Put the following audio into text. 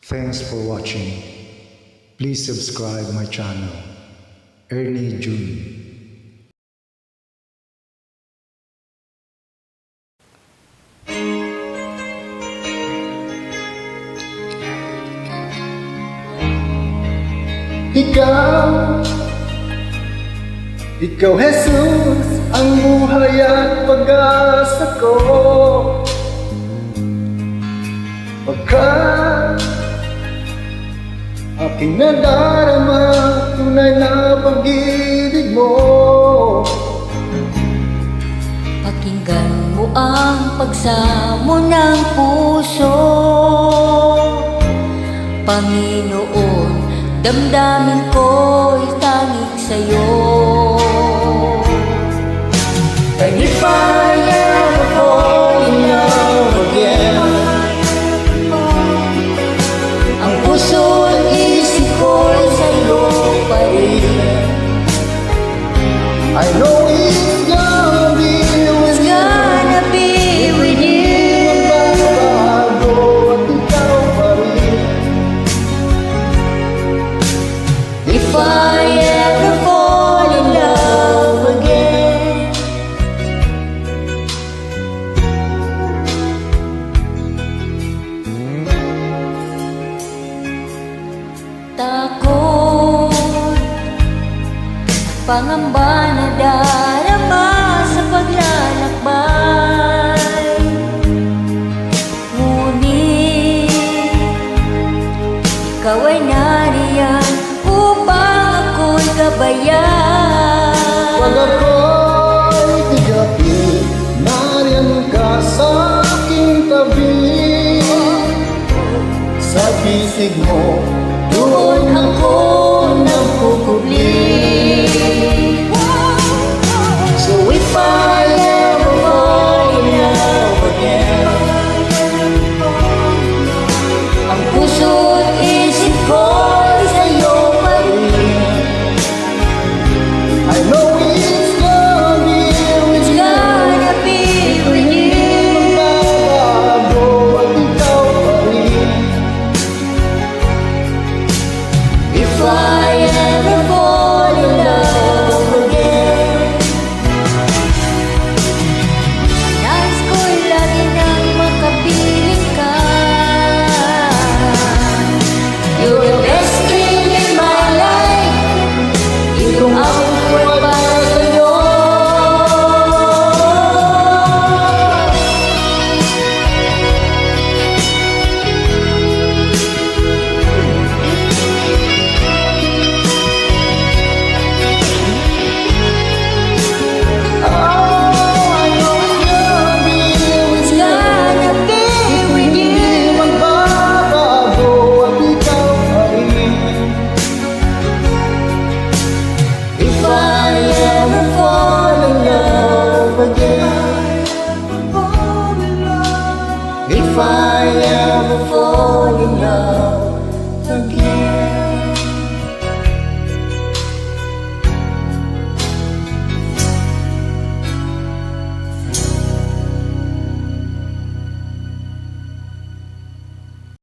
Thanks for watching. Please subscribe my channel, Ernie June. Ikaw Jesus, ang buhay at pag-asa ko. Pagkat aking nadarama, tunay na pag-ibig mo. Pakinggan mo ang pagsamo ng puso, Panginoon, damdamin ko'y tanging sa'yo. And if I ever fall in love again, Ang puso at isip ko'y sa'yo pa rin. I know it's gonna be with you. Gonna be with you. Magbabago at ikaw pa rin. If I ever fall in love again, takot, pangamba na darama sa paglalakbay. Ngunit ikaw ay nariyan upang ako'y gabayan. Pag ako'y tigapi, nariyan ka sa aking tabi. Sa bisig mo, Doon ako nagkukubli. so if I ever fall in love again, Ang puso at isip ko'y sa'yo pa rin. I know it's gonna be with you. Gonna be with you. Magbabago at ikaw pa rin. If I ever fall in love again, nais ko'y lagi nang makapiling ka. You're the best thing in my life. Iyong ako ko'y para sa'yo. I know it's gonna be with you. Gonna be with you. Magbabago at ikaw pa rin. If I ever fall in love again.